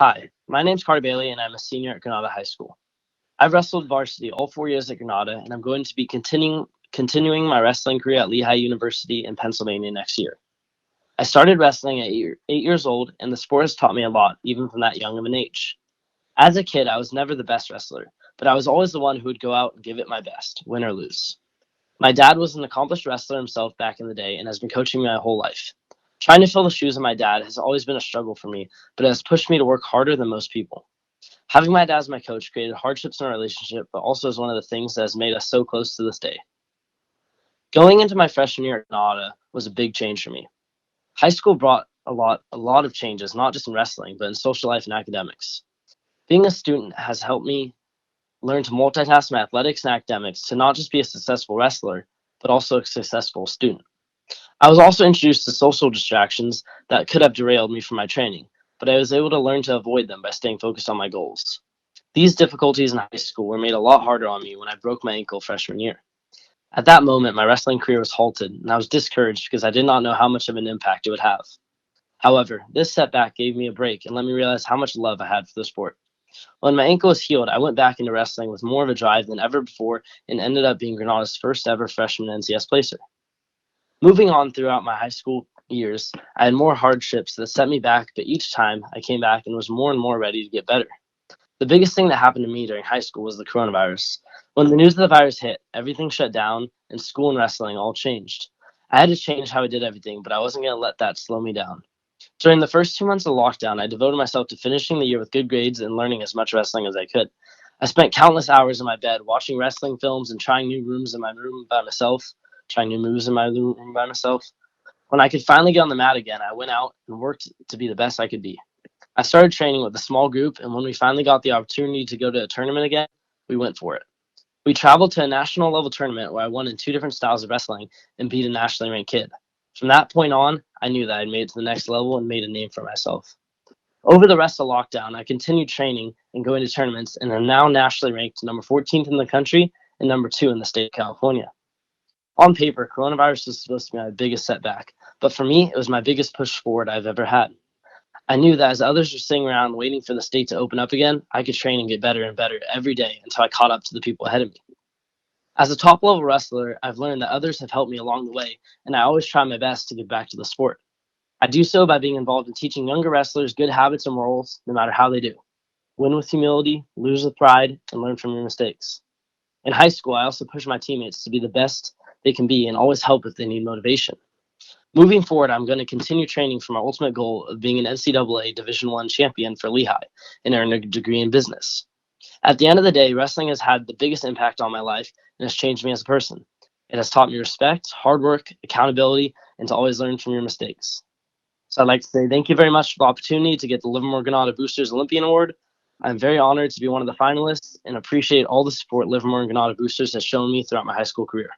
Hi, my name's Carter Bailey, and I'm a senior at Granada High School. I've wrestled varsity all 4 years at Granada, and I'm going to be continuing my wrestling career at Lehigh University in Pennsylvania next year. I started wrestling at 8 years old, and the sport has taught me a lot, even from that young of an age. As a kid, I was never the best wrestler, but I was always the one who would go out and give it my best, win or lose. My dad was an accomplished wrestler himself back in the day and has been coaching me my whole life. Trying to fill the shoes of my dad has always been a struggle for me, but it has pushed me to work harder than most people. Having my dad as my coach created hardships in our relationship, but also is one of the things that has made us so close to this day. Going into my freshman year at Granada was a big change for me. High school brought a lot of changes, not just in wrestling, but in social life and academics. Being a student has helped me learn to multitask my athletics and academics to not just be a successful wrestler, but also a successful student. I was also introduced to social distractions that could have derailed me from my training, but I was able to learn to avoid them by staying focused on my goals. These difficulties in high school were made a lot harder on me when I broke my ankle freshman year. At that moment, my wrestling career was halted, and I was discouraged because I did not know how much of an impact it would have. However, this setback gave me a break and let me realize how much love I had for the sport. When my ankle was healed, I went back into wrestling with more of a drive than ever before and ended up being Granada's first ever freshman NCS placer. Moving on throughout my high school years, I had more hardships that set me back, but each time I came back and was more and more ready to get better. The biggest thing that happened to me during high school was the coronavirus. When the news of the virus hit, everything shut down and school and wrestling all changed. I had to change how I did everything, but I wasn't going to let that slow me down. During the first 2 months of lockdown, I devoted myself to finishing the year with good grades and learning as much wrestling as I could. I spent countless hours in my bed watching wrestling films and trying new rooms in my room by myself, trying new moves in my room by myself. When I could finally get on the mat again, I went out and worked to be the best I could be. I started training with a small group, and when we finally got the opportunity to go to a tournament again, we went for it. We traveled to a national level tournament where I won in two different styles of wrestling and beat a nationally ranked kid. From that point on, I knew that I had made it to the next level and made a name for myself. Over the rest of lockdown, I continued training and going to tournaments and am now nationally ranked number 14th in the country and number 2 in the state of California. On paper, coronavirus was supposed to be my biggest setback, but for me, it was my biggest push forward I've ever had. I knew that as others were sitting around waiting for the state to open up again, I could train and get better and better every day until I caught up to the people ahead of me. As a top level wrestler, I've learned that others have helped me along the way, and I always try my best to give back to the sport. I do so by being involved in teaching younger wrestlers good habits and morals, no matter how they do. Win with humility, lose with pride, and learn from your mistakes. In high school, I also push my teammates to be the best they can be and always help if they need motivation. Moving forward, I'm going to continue training for my ultimate goal of being an NCAA Division I champion for Lehigh and earn a degree in business. At the end of the day, wrestling has had the biggest impact on my life and has changed me as a person. It has taught me respect, hard work, accountability, and to always learn from your mistakes. So I'd like to say thank you very much for the opportunity to get the Livermore-Granada Boosters Olympian Award. I'm very honored to be one of the finalists and appreciate all the support Livermore and Granada Boosters has shown me throughout my high school career.